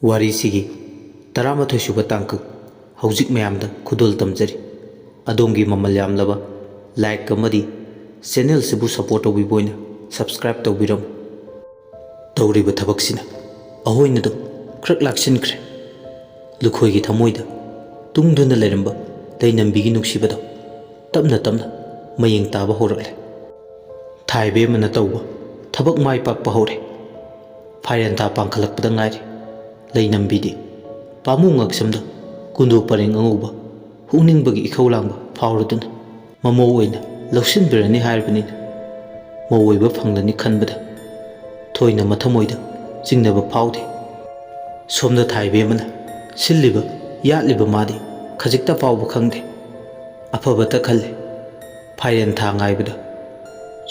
ꯋꯥꯔꯤꯁꯤꯒꯤ 13 ꯁꯨꯕ ꯇꯥꯡꯀꯛ ꯍꯧꯖꯤꯛ ꯃꯌꯥꯝꯗ ꯈꯨꯗꯣꯜ ꯇꯝꯖꯔꯤ ꯑꯗꯣꯝꯒꯤ ꯃꯃꯜ ꯌꯥꯝꯂꯕ ꯂꯥꯏꯛ ꯑꯃꯗꯤ ꯆꯦꯅꯦꯜꯁꯤꯕꯨ ꯁꯄꯣꯔꯠ ꯇꯧꯕꯤꯕ ꯑꯣꯏꯅ ꯁꯕꯁꯀ꯭ꯔꯥꯏꯕ ꯇꯧꯕꯤꯔꯝꯃꯨ ꯇꯧꯔꯤꯕ ꯊꯕꯛꯁꯤꯅ ꯑꯍꯣꯏꯅꯗꯨ ꯈꯔ ꯂꯥꯛꯁꯤꯟꯈ꯭ꯔꯦ ꯂꯨꯈꯣꯏꯒꯤ ꯊꯃꯣꯏꯗ ꯇꯨꯡꯗꯨꯅ ꯂꯩꯔꯝꯕ ꯂꯩꯅꯝꯕꯤꯒꯤ ꯅꯨꯡꯁꯤꯕꯗꯣ ꯇꯞꯅ ꯇꯞꯅ ꯃꯌꯦꯡ ꯇꯥꯕ ꯍꯧꯔꯛꯂꯦ ꯊꯥꯏꯕꯦꯝꯃꯅ ꯇꯧꯕ ꯊꯕꯛ ꯃꯥꯏ ꯄꯥꯛꯄ ꯍꯧꯔꯦ ꯐꯥꯏꯔꯦꯟꯊꯥ ꯄꯥꯡꯈꯠꯂꯛꯄꯗ ꯉꯥꯏꯔꯤ ꯂꯩꯅꯝꯕꯤꯗꯤ ꯄꯥꯃꯨ ꯉꯛꯁꯝꯗ ꯀꯨꯟꯗꯣ ꯄꯔꯦꯡ ꯑꯉꯧꯕ ꯍꯨꯛꯅꯤꯡꯕꯒꯤ ꯏꯈꯧ ꯂꯥꯡꯕ ꯐꯥꯎꯔꯗꯨꯅ ꯃꯃꯧ ꯑꯣꯏꯅ ꯂꯧꯁꯤꯟꯕꯤꯔꯅꯤ ꯍꯥꯏꯔꯕꯅꯤꯅ ꯃꯧ ꯑꯣꯏꯕ ꯐꯪꯂꯅꯤ ꯈꯟꯕꯗ ꯊꯣꯏꯅ ꯃꯊꯃꯣꯏꯗ ꯆꯤꯡꯅꯕ ꯐꯥꯎꯗꯦ ꯁꯣꯝꯗ ꯊꯥꯏꯕꯦꯝꯃꯅ ꯁꯤꯜꯂꯤꯕ ꯌꯥꯠꯂꯤꯕ ꯃꯥꯗꯤ ꯈꯖꯤꯛꯇ ꯐꯥꯎꯕ ꯈꯪꯗꯦ ꯑꯐꯕꯇ ꯈꯜꯂꯦ ꯐꯥꯏꯔꯦꯟꯊꯥ ꯉꯥꯏꯕꯗ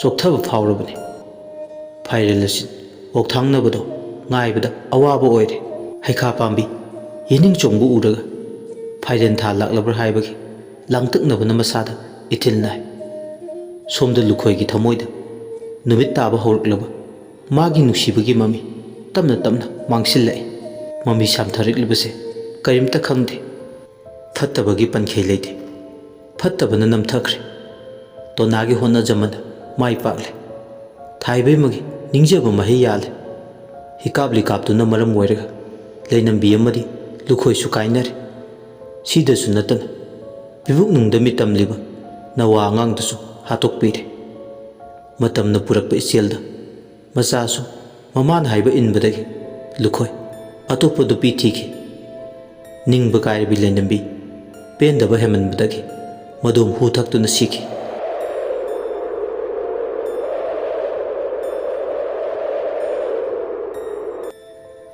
ꯆꯣꯛꯊꯕ ꯐꯥꯎꯔꯕꯅꯤ ꯐꯥꯏꯔꯦꯜ ꯑꯁꯤ ꯑꯣꯛꯊꯥꯡꯅꯕꯗꯣ ꯉꯥꯏꯕꯗ ꯑꯋꯥꯕ ꯑꯣꯏꯔꯦ ꯍꯩꯈꯥ ꯄꯥꯝꯕꯤ ꯌꯦꯅꯤꯡ ꯆꯣꯡꯕ ꯎꯔꯒ ꯐꯥꯏꯔꯦꯟꯊꯥ ꯂꯥꯛꯂꯕ꯭ꯔꯥ ꯍꯥꯏꯕꯒꯤ ꯂꯥꯡꯇꯛꯅꯕꯅ ꯃꯁꯥꯗ ꯏꯊꯤꯜ ꯅꯥꯏ ꯁꯣꯝꯗ ꯂꯨꯈꯣꯏꯒꯤ ꯊꯃꯣꯏꯗ ꯅꯨꯃꯤꯠ ꯇꯥꯕ ꯍꯧꯔꯛꯂꯕ ꯃꯥꯒꯤ ꯅꯨꯡꯁꯤꯕꯒꯤ ꯃꯃꯤ ꯇꯞꯅ ꯇꯞꯅ ꯃꯥꯡꯁꯤꯜꯂꯛꯏ ꯃꯃꯤ ꯁꯥꯝꯊꯔꯛꯂꯤꯕꯁꯦ ꯀꯔꯤꯝꯇ ꯈꯪꯗꯦ ꯐꯠꯇꯕꯒꯤ ꯄꯟꯈꯩ ꯂꯩꯇꯦ ꯐꯠꯇꯕꯅ ꯅꯝꯊꯈ꯭ꯔꯦ ꯇꯣꯅꯥꯒꯤ ꯍꯣꯠꯅꯖꯃꯟ ꯃꯥꯏ ꯄꯥꯛꯂꯦ ꯊꯥꯏꯕꯦꯝꯃꯒꯤ ꯅꯤꯡꯖꯕ ꯃꯍꯩ ꯌꯥꯜꯂꯦ ꯍꯤꯀꯥꯞ ꯂꯤꯀꯥꯞꯇꯨꯅ ꯃꯔꯝ ꯑꯣꯏꯔꯒ ꯂꯩꯅꯝꯕꯤ ꯑꯃꯗꯤ ꯂꯨꯈꯣꯏꯁꯨ ꯀꯥꯏꯅꯔꯦ ꯁꯤꯗꯁꯨ ꯅꯠꯇꯅ ꯄꯤꯕꯨꯛꯅꯨꯡꯗ ꯃꯤꯇꯝꯂꯤꯕ ꯅꯋꯥ ꯑꯉꯥꯡꯗꯨꯁꯨ ꯍꯥꯠꯇꯣꯛꯄꯤꯔꯦ ꯃꯇꯝꯅ ꯄꯨꯔꯛꯄ ꯏꯆꯦꯜꯗ ꯃꯆꯥꯁꯨ ꯃꯃꯥꯅ ꯍꯥꯏꯕ ꯏꯟꯕꯗꯒꯤ ꯂꯨꯈꯣꯏ ꯑꯇꯣꯞꯄ ꯅꯨꯄꯤ ꯊꯤꯈꯤ ꯅꯤꯡꯕ ꯀꯥꯏꯔꯕꯤ ꯂꯩꯅꯝꯕꯤ ꯄꯦꯟꯗꯕ ꯍꯦꯃꯟꯕꯗꯒꯤ ꯃꯗꯣꯝ ꯍꯨ ꯊꯛꯇꯨꯅ ꯁꯤꯈꯤ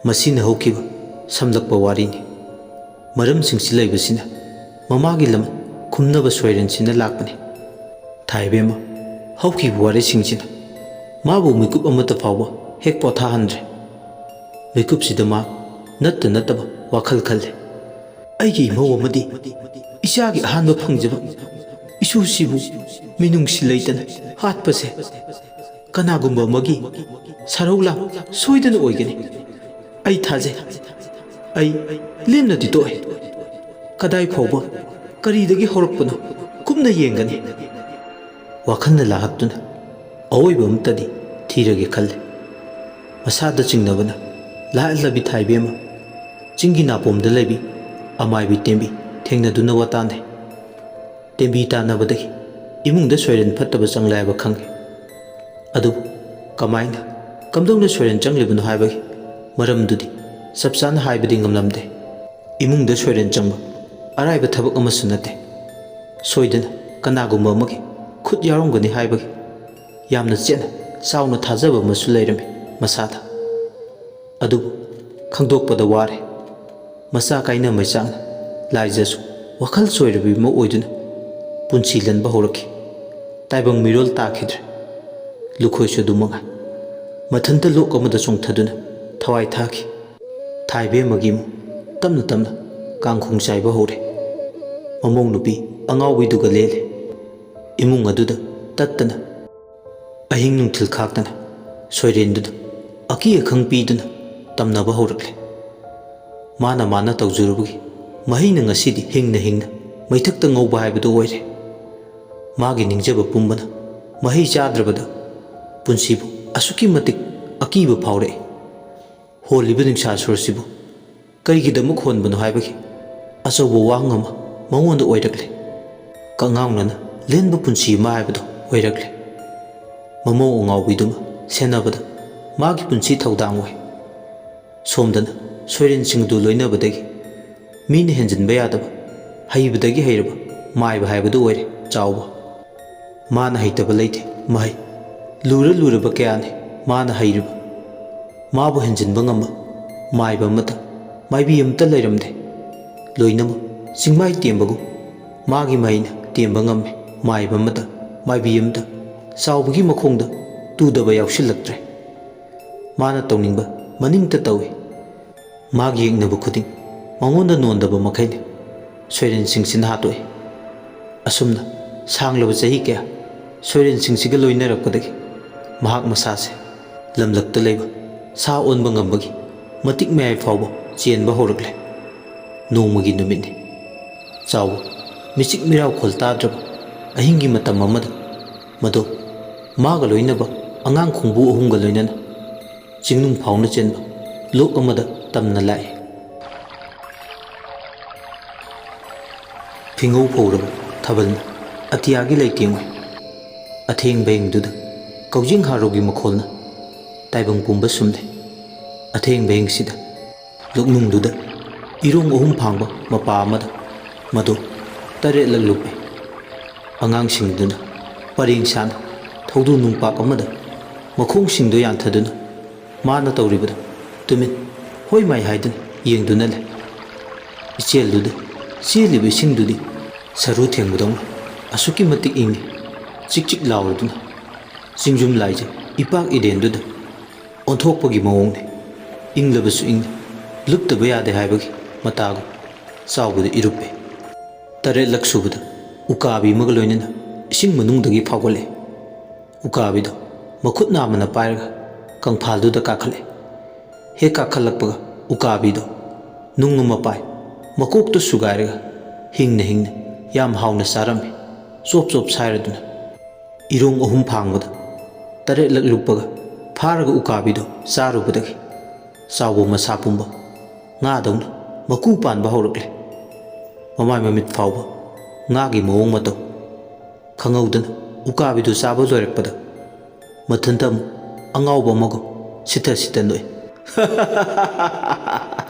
ꯃꯁꯤꯅ ꯍꯧꯈꯤꯕ ꯁꯝꯂꯛꯄ ꯋꯥꯔꯤꯅꯤ ꯃꯔꯝꯁꯤꯡꯁꯤ ꯂꯩꯕꯁꯤꯅ ꯃꯃꯥꯒꯤ ꯂꯃꯟ ꯈꯨꯝꯅꯕ ꯁꯣꯏꯔꯦꯟꯁꯤꯅ ꯂꯥꯛꯄꯅꯤ ꯊꯥꯏꯕꯦꯝꯃ ꯍꯧꯈꯤꯕ ꯋꯥꯔꯤꯁꯤꯡꯁꯤꯅ ꯃꯥꯕꯨ ꯃꯤꯀꯨꯞ ꯑꯃꯠꯇ ꯐꯥꯎꯕ ꯍꯦꯛ ꯄꯣꯊꯥꯍꯟꯗ꯭ꯔꯦ ꯃꯤꯀꯨꯞꯁꯤꯗ ꯃꯥ ꯅꯠꯇꯕ ꯋꯥꯈꯜ ꯈꯜꯂꯦ ꯑꯩꯒꯤ ꯏꯃꯧ ꯑꯃꯗꯤ ꯏꯆꯥꯒꯤ ꯑꯍꯥꯟꯕ ꯐꯪꯖꯕ ꯏꯁꯨꯁꯤꯕꯨ ꯃꯤꯅꯨꯡꯁꯤ ꯂꯩꯇꯅ ꯍꯥꯠꯄꯁꯦ ꯀꯅꯥꯒꯨꯝꯕ ꯑꯃꯒꯤ ꯁꯔꯧꯂꯥꯡ ꯁꯣꯏꯗꯅ ꯑꯣꯏꯒꯅꯤ ꯑꯩ ꯊꯥꯖꯩ ꯑꯩ ꯂꯦꯝꯅꯗꯤ ꯇꯣꯛꯑꯦ ꯀꯗꯥꯏ ꯐꯥꯎꯕ ꯀꯔꯤꯗꯒꯤ ꯍꯧꯔꯛꯄꯅꯣ ꯀꯨꯞꯅ ꯌꯦꯡꯒꯅꯤ ꯋꯥꯈꯜꯅ ꯂꯥꯍꯛꯇꯨꯅ ꯑꯋꯣꯏꯕ ꯑꯃꯇꯗꯤ ꯊꯤꯔꯒꯦ ꯈꯜꯂꯦ ꯃꯁꯥꯗ ꯆꯤꯡꯅꯕꯅ ꯂꯥꯍꯜꯂꯕꯤ ꯊꯥꯏꯕꯦꯝꯃ ꯆꯤꯡꯒꯤ ꯅꯥꯄꯣꯝꯗ ꯂꯩꯕꯤ ꯑꯃꯥꯏꯕꯤ ꯇꯦꯝꯕꯤ ꯊꯦꯡꯅꯗꯨꯅ ꯋꯥ ꯇꯥꯟꯅꯩ ꯇꯦꯝꯕꯤ ꯇꯥꯟꯅꯕꯗꯒꯤ ꯏꯃꯨꯡꯗ ꯁꯣꯏꯔꯦꯟ ꯐꯠꯇꯕ ꯆꯪꯂꯦ ꯍꯥꯏꯕ ꯈꯪꯉꯤ ꯑꯗꯨꯕꯨ ꯀꯝꯗꯧꯅ ꯁꯣꯏꯔꯦꯟ ꯆꯪꯂꯤꯕꯅꯣ ꯍꯥꯏꯕꯒꯤ ꯃꯔꯝꯗꯨꯗꯤ ꯆꯞ ꯆꯥꯅ ꯍꯥꯏꯕꯗꯤ ꯉꯝꯂꯝꯗꯦ ꯏꯃꯨꯡꯗ ꯁꯣꯏꯔꯦꯟ ꯆꯪꯕ ꯑꯔꯥꯏꯕ ꯊꯕꯛ ꯑꯃꯁꯨ ꯅꯠꯇꯦ ꯁꯣꯏꯗꯅ ꯀꯅꯥꯒꯨꯝꯕ ꯑꯃꯒꯤ ꯈꯨꯠ ꯌꯥꯎꯔꯝꯒꯅꯤ ꯍꯥꯏꯕꯒꯤ ꯌꯥꯝꯅ ꯆꯦꯠꯅ ꯆꯥꯎꯅ ꯊꯥꯖꯕ ꯑꯃꯁꯨ ꯂꯩꯔꯝꯃꯤ ꯃꯁꯥꯗ ꯑꯗꯨꯕꯨ ꯈꯪꯗꯣꯛꯄꯗ ꯋꯥꯔꯦ ꯃꯆꯥ ꯀꯥꯏꯅ ꯃꯩꯆꯥꯛꯅ ꯂꯥꯏꯖꯁꯨ ꯋꯥꯈꯜ ꯆꯣꯏꯔꯕꯤ ꯑꯃ ꯑꯣꯏꯗꯨꯅ ꯄꯨꯟꯁꯤ ꯂꯟꯕ ꯍꯧꯔꯛꯈꯤ ꯇꯥꯏꯕꯪ ꯃꯤꯔꯣꯜ ꯇꯥꯈꯤꯗ꯭ꯔꯦ ꯂꯨꯈꯣꯏꯁꯨ ꯑꯗꯨꯃꯉꯥꯏ ꯃꯊꯟꯇ ꯂꯣꯛ ꯑꯃꯗ ꯆꯣꯡꯊꯗꯨꯅ ꯊꯋꯥꯏ ꯊꯥꯈꯤ ꯊꯥꯏꯕꯦꯝꯃꯒꯤ ꯏꯃꯨꯡ ꯇꯞꯅ ꯇꯞꯅ ꯀꯥꯡꯈꯣꯡ ꯆꯥꯏꯕ ꯍꯧꯔꯦ ꯃꯃꯧ ꯅꯨꯄꯤ ꯑꯉꯥꯎꯕꯤꯗꯨꯒ ꯂꯦꯜꯂꯦ ꯏꯃꯨꯡ ꯑꯗꯨꯗ ꯇꯠꯇꯅ ꯑꯍꯤꯡ ꯅꯨꯡꯊꯤꯜ ꯈꯥꯛꯇꯅ ꯁꯣꯏꯔꯦꯟꯗꯨꯗ ꯑꯀꯤ ꯑꯈꯪ ꯄꯤꯗꯨꯅ ꯇꯝꯅꯕ ꯍꯧꯔꯛꯂꯦ ꯃꯥꯅ ꯇꯧꯖꯔꯨꯕꯒꯤ ꯃꯍꯩꯅ ꯉꯁꯤꯗꯤ ꯍꯤꯡꯅ ꯃꯩꯊꯛꯇ ꯉꯧꯕ ꯍꯥꯏꯕꯗꯨ ꯑꯣꯏꯔꯦ ꯃꯥꯒꯤ ꯅꯤꯡꯖꯕ ꯄꯨꯝꯕꯅ ꯃꯍꯩ ꯆꯥꯗ꯭ꯔꯕꯗ ꯄꯨꯟꯁꯤꯕꯨ ꯑꯁꯨꯛꯀꯤ ꯃꯇꯤꯛ ꯑꯀꯤꯕ ꯐꯥꯎꯔꯛꯏ ꯍꯣꯜꯂꯤꯕ ꯅꯤꯡꯁꯥꯁꯨꯔꯁꯤꯕꯨ ꯀꯔꯤꯒꯤꯗꯃꯛ ꯍꯣꯟꯕꯅꯣ ꯍꯥꯏꯕꯒꯤ ꯑꯆꯧꯕ ꯋꯥꯍꯪ ꯑꯃ ꯃꯉꯣꯟꯗ ꯑꯣꯏꯔꯛꯂꯦ ꯀꯉꯥꯎꯅꯅ ꯂꯦꯟꯕ ꯄꯨꯟꯁꯤ ꯑꯃ ꯍꯥꯏꯕꯗꯨ ꯑꯣꯏꯔꯛꯂꯦ ꯃꯃꯧ ꯑꯉꯥꯎꯕꯤꯗꯨꯃ ꯁꯦꯟꯅꯕꯗ ꯃꯥꯒꯤ ꯄꯨꯟꯁꯤ ꯊꯧꯗꯥꯡ ꯑꯣꯏ ꯁꯣꯝꯗꯅ ꯁꯣꯏꯔꯦꯟꯁꯤꯡꯗꯨ ꯂꯣꯏꯅꯕꯗꯒꯤ ꯃꯤꯅ ꯍꯦꯟꯖꯤꯟꯕ ꯌꯥꯗꯕ ꯍꯩꯕꯗꯒꯤ ꯍꯩꯔꯕ ꯃꯥꯏꯕ ꯍꯥꯏꯕꯗꯨ ꯑꯣꯏꯔꯦ ꯆꯥꯎꯕ ꯃꯥꯅ ꯍꯩꯇꯕ ꯂꯩꯇꯦ ꯃꯍꯩ ꯂꯨꯔꯕ ꯀꯌꯥꯅꯤ ꯃꯥꯅ ꯍꯩꯔꯤꯕ ꯃꯥꯕꯨ ꯍꯦꯟꯖꯤꯟꯕ ꯉꯝꯕ ꯃꯥꯏꯕ ꯑꯃꯇ ꯃꯥꯏꯕꯤ ꯑꯃꯇ ꯂꯩꯔꯝꯗꯦ ꯂꯣꯏꯅꯃꯛ ꯆꯤꯡꯃꯥꯏ ꯇꯦꯝꯕꯒꯨꯝ ꯃꯥꯒꯤ ꯃꯍꯩꯅ ꯇꯦꯝꯕ ꯉꯝꯃꯤ ꯃꯥꯏꯕ ꯑꯃꯇ ꯃꯥꯏꯕꯤ ꯑꯃꯗ ꯆꯥꯎꯕꯒꯤ ꯃꯈꯣꯡꯗ ꯇꯨꯗꯕ ꯌꯥꯎꯁꯤꯜꯂꯛꯇ꯭ꯔꯦ꯫ ꯃꯥꯅ ꯇꯧꯅꯤꯡꯕ ꯃꯅꯤꯡꯇ ꯇꯧꯏ꯫ ꯃꯥꯒꯤ ꯌꯦꯡꯅꯕ ꯈꯨꯗꯤꯡ ꯃꯉꯣꯟꯗ ꯅꯣꯟꯗꯕ ꯃꯈꯩꯅꯤ ꯁꯣꯏꯔꯦꯟꯁꯤꯡꯁꯤꯅ ꯍꯥꯠꯇꯣꯛꯏ꯫ ꯑꯁꯨꯝꯅ ꯁꯥꯡꯂꯕ ꯆꯍꯤ ꯀꯌꯥ ꯁꯣꯏꯔꯦꯟꯁꯤꯡꯁꯤꯒ ꯂꯣꯏꯅꯔꯛꯄꯗꯒꯤ ꯃꯍꯥꯛ ꯃꯁꯥꯁꯦ ꯂꯝꯂꯛꯇ ꯂꯩꯕ ꯁꯥ ꯑꯣꯟꯕ ꯉꯝꯕꯒꯤ ꯃꯇꯤꯛ ꯃꯌꯥꯏ ꯐꯥꯎꯕ ꯆꯦꯟꯕ ꯍꯧꯔꯛꯂꯦ꯫ ꯅꯣꯡꯃꯒꯤ ꯅꯨꯃꯤꯠꯅꯤ꯫ ꯆꯥꯎꯕ ꯃꯤꯆꯤꯛ ꯃꯤꯔꯥꯎꯈꯣꯜ ꯇꯥꯗ꯭ꯔꯕ ꯑꯍꯤꯡꯒꯤ ꯃꯇꯝ ꯑꯃꯗ ꯃꯗꯣ ꯃꯥꯒ ꯂꯣꯏꯅꯕ ꯑꯉꯥꯡ ꯈꯣꯡꯕꯨ ꯑꯍꯨꯝꯒ ꯂꯣꯏꯅꯅ ꯆꯤꯡꯅꯨꯡ ꯐꯥꯎꯅ ꯆꯦꯟꯕ ꯂꯣꯛ ꯑꯃꯗ ꯇꯝꯅ ꯂꯥꯛꯏ꯫ ꯐꯤꯉꯧ ꯐꯧꯔꯕ ꯊꯥꯕꯜꯅ ꯑꯇꯤꯌꯥꯒꯤ ꯂꯩꯇꯦꯡꯉꯣꯏ꯫ ꯑꯊꯦꯡꯕ ꯍꯤꯡꯗꯨꯗ ꯀꯧꯖꯤꯡ ꯍꯥꯔꯧꯒꯤ ꯃꯈꯣꯜꯅ ꯇꯥꯏꯕꯪ ꯄꯨꯝꯕ ꯁꯨꯝꯂꯦ꯫ ꯑꯊꯦꯡꯕ ꯍꯤꯡꯁꯤꯗ ꯂꯣꯛꯅꯨꯡꯗꯨꯗ ꯏꯔꯣꯡ ꯑꯍꯨꯝ ꯐꯥꯡꯕ ꯃꯄꯥ ꯑꯃꯗ ꯃꯗꯣ ꯇꯔꯦꯠꯂꯛ ꯂꯨꯞꯄꯤ꯫ ꯑꯉꯥꯡꯁꯤꯡꯗꯨꯅ ꯄꯔꯦꯡ ꯁꯥꯅ ꯊꯧꯗꯨ ꯅꯨꯡꯄꯥꯛ ꯑꯃꯗ ꯃꯈꯣꯡꯁꯤꯡꯗꯨ ꯌꯥꯟꯊꯗꯨꯅ ꯃꯥꯅ ꯇꯧꯔꯤꯕꯗꯨ ꯇꯨꯃꯤꯟ ꯍꯣꯏ ꯃꯥꯏ ꯍꯥꯏꯗꯨꯅ ꯌꯦꯡꯗꯨꯅ ꯂꯩ꯫ ꯏꯆꯦꯜꯗꯨꯗ ꯆꯦꯜꯂꯤꯕ ꯏꯁꯤꯡꯗꯨꯗꯤ ꯁꯔꯨ ꯊꯦꯡꯕꯗꯧꯅ ꯑꯁꯨꯛꯀꯤ ꯃꯇꯤꯛ ꯏꯪꯉꯤ꯫ ꯆꯤꯛ ꯆꯤꯛ ꯂꯥꯎꯔꯗꯨꯅ ꯆꯤꯡꯖꯨꯝ ꯂꯥꯏꯖ ꯏꯄꯥꯛ ꯏꯔꯦꯟꯗꯨꯗ ꯑꯣꯟꯊꯣꯛꯄꯒꯤ ꯃꯑꯣꯡꯅꯤ꯫ ꯏꯪꯂꯕꯁꯨ ꯏꯪꯅ ꯂꯨꯞꯇꯕ ꯌꯥꯗꯦ ꯍꯥꯏꯕꯒꯤ ꯃꯇꯥꯒꯨꯝ ꯆꯥꯎꯕꯗ ꯏꯔꯨꯞꯄꯤ꯫ ꯇꯔꯦꯠꯂꯛ ꯁꯨꯕꯗ ꯎꯀꯥꯕꯤ ꯑꯃꯒ ꯂꯣꯏꯅꯅ ꯏꯁꯤꯡ ꯃꯅꯨꯡꯗꯒꯤ ꯐꯥꯎꯒꯠꯂꯛꯏ꯫ ꯎꯀꯥꯕꯤꯗꯣ ꯃꯈꯨꯠ ꯅꯥꯝꯃꯅ ꯄꯥꯏꯔꯒ ꯀꯪꯐꯥꯜꯗꯨꯗ ꯀꯥꯈꯠꯂꯛꯏ꯫ ꯍꯦꯛ ꯀꯥꯈꯠꯂꯛꯄꯒ ꯎꯀꯥꯕꯤꯗꯣ ꯅꯨꯡ ꯑꯃ ꯄꯥꯏ ꯃꯀꯣꯛꯇꯨ ꯁꯨꯒꯥꯏꯔꯒ ꯍꯤꯡꯅ ꯍꯤꯡꯅ ꯌꯥꯝ ꯍꯥꯎꯅ ꯆꯥꯔꯝꯃꯤ ꯆꯣꯞ ꯆꯣꯞ ꯁꯥꯏꯔꯗꯨꯅ꯫ ꯏꯔꯣꯡ ꯑꯍꯨꯝ ꯐꯥꯡꯕꯗ ꯇꯔꯦꯠꯂꯛ ꯂꯨꯞꯄꯒ ꯐꯥꯔꯒ ꯎꯀꯥꯕꯤꯗꯣ ꯆꯥꯔꯨꯕꯗꯒꯤ ꯆꯥꯎꯕ ꯃꯁꯥ ꯄꯨꯝꯕ ꯉꯥꯗꯧꯅ ꯃꯀꯨ ꯄꯥꯟꯕ ꯍꯧꯔꯛꯂꯦ꯫ ꯃꯃꯥꯏ ꯃꯃꯤꯠ ꯐꯥꯎꯕ ꯉꯥꯒꯤ ꯃꯑꯣꯡ ꯃꯇꯧ ꯈꯪꯍꯧꯗꯅ ꯎꯀꯥꯕꯤꯗꯨ ꯆꯥꯕ ꯂꯣꯏꯔꯛꯄꯗ ꯃꯊꯟꯇ ꯑꯃꯨꯛ ꯑꯉꯥꯎꯕ ꯑꯃꯒꯨꯝ ꯁꯤꯊ ꯁꯤꯊ ꯅꯣꯛꯏ꯫